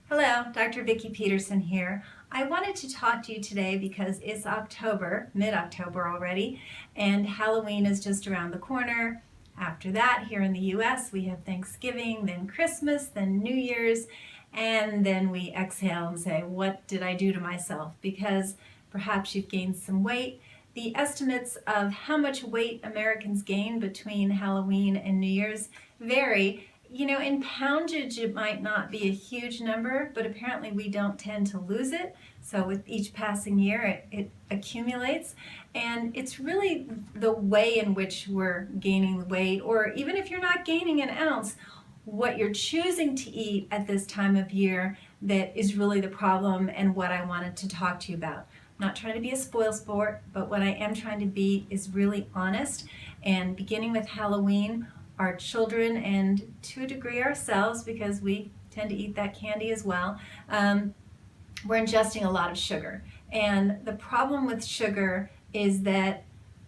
Hello, Dr. Vicki Peterson here. I wanted to talk to you today because it's October, mid-October already, and Halloween is just around the corner. After that, here in the US, we have Thanksgiving, then Christmas, then New Year's, and then we exhale and say, what did I do to myself? Because perhaps you've gained some weight. The estimates of how much weight Americans gain between Halloween and New Year's vary. You know, in poundage, it might not be a huge number, but apparently we don't tend to lose it. So with each passing year, it accumulates. And it's really the way in which we're gaining the weight, or even if you're not gaining an ounce, what you're choosing to eat at this time of year that is really the problem and what I wanted to talk to you about. I'm not trying to be a spoil sport, but what I am trying to be is really honest. And beginning with Halloween, our children, and to a degree ourselves, because we tend to eat that candy as well, we're ingesting a lot of sugar. And the problem with sugar is that,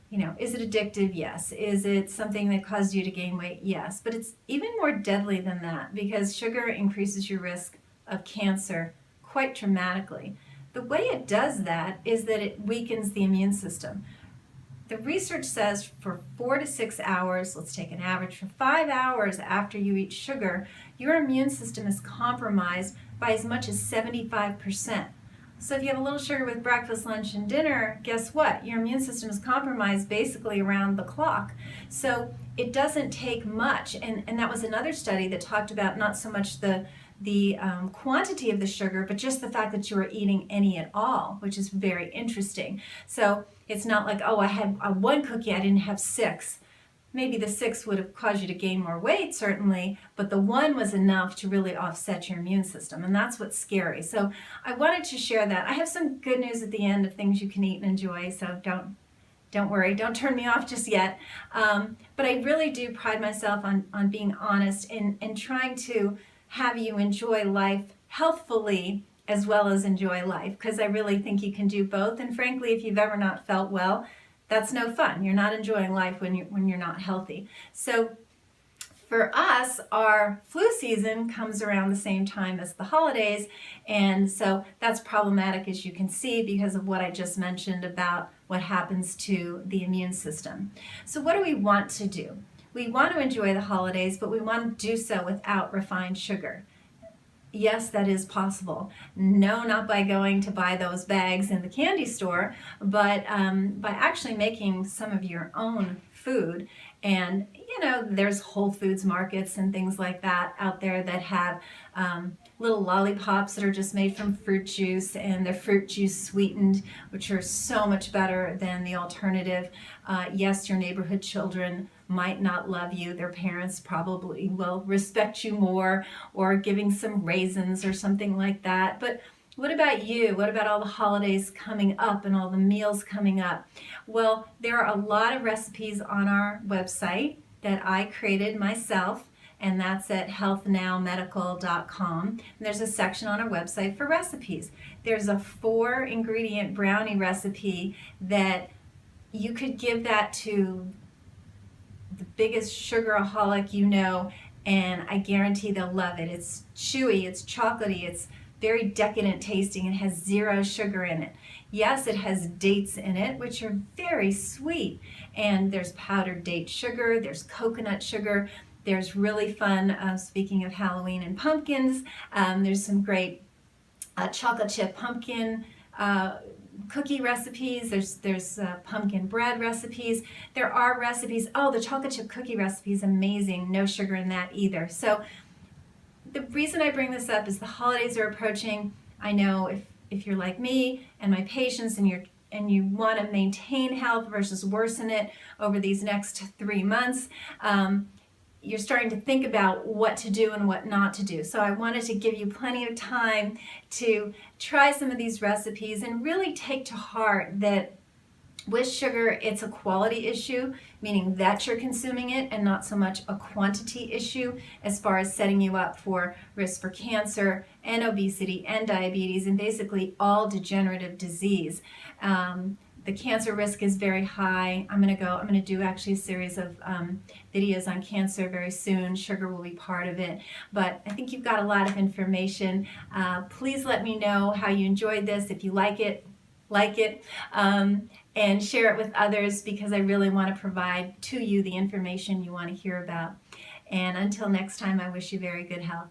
you know, is it addictive? Yes. Is it something that causes you to gain weight? Yes. But it's even more deadly than that, because sugar increases your risk of cancer quite dramatically. The way it does that is that it weakens the immune system. The research says for 4 to 6 hours, let's take an average, for 5 hours after you eat sugar, your immune system is compromised by as much as 75%. So if you have a little sugar with breakfast, lunch, and dinner, guess what? Your immune system is compromised basically around the clock. So it doesn't take much, and that was another study that talked about not so much the quantity of the sugar, but just the fact that you are eating any at all, which is very interesting. So it's not like, oh, I had one cookie, I didn't have 6. Maybe the 6 would have caused you to gain more weight, certainly, but the 1 was enough to really offset your immune system, and that's what's scary. So I wanted to share that. I have some good news at the end of things you can eat and enjoy, so don't worry, don't turn me off just yet. But I really do pride myself on being honest and trying to have you enjoy life healthfully as well as enjoy life, because I really think you can do both. And frankly, if you've ever not felt well, that's no fun. You're not enjoying life when you're not healthy. So for us, our flu season comes around the same time as the holidays, and so that's problematic, as you can see, because of what I just mentioned about what happens to the immune system. So what do we want to do? We want to enjoy the holidays, but we want to do so without refined sugar. Yes, that is possible. No, not by going to buy those bags in the candy store, but by actually making some of your own food. And, you know, there's Whole Foods markets and things like that out there that have little lollipops that are just made from fruit juice, and they're fruit juice sweetened, which are so much better than the alternative. Yes, your neighborhood children might not love you. Their parents probably will respect you more, or giving some raisins or something like that. But what about you? What about all the holidays coming up and all the meals coming up? Well, there are a lot of recipes on our website that I created myself, and that's at healthnowmedical.com. And there's a section on our website for recipes. There's a 4-ingredient brownie recipe that you could give that to the biggest sugaraholic you know, and I guarantee they'll love it. It's chewy, it's chocolatey, it's very decadent tasting, and has 0 sugar in it. Yes, it has dates in it, which are very sweet, and there's powdered date sugar, there's coconut sugar, there's really fun, speaking of Halloween and pumpkins, there's some great chocolate chip pumpkin cookie recipes, there's pumpkin bread recipes. There are recipes, oh, the chocolate chip cookie recipe is amazing, no sugar in that either. So the reason I bring this up is the holidays are approaching. I know if you're like me and my patients, and you want to maintain health versus worsen it over these next 3 months, you're starting to think about what to do and what not to do. So I wanted to give you plenty of time to try some of these recipes and really take to heart that with sugar, it's a quality issue, meaning that you're consuming it, and not so much a quantity issue as far as setting you up for risk for cancer and obesity and diabetes and basically all degenerative disease. the cancer risk is very high. I'm going to do actually a series of videos on cancer very soon. Sugar will be part of it. But I think you've got a lot of information. Please let me know how you enjoyed this. If you like it, and share it with others, because I really want to provide to you the information you want to hear about. And until next time, I wish you very good health.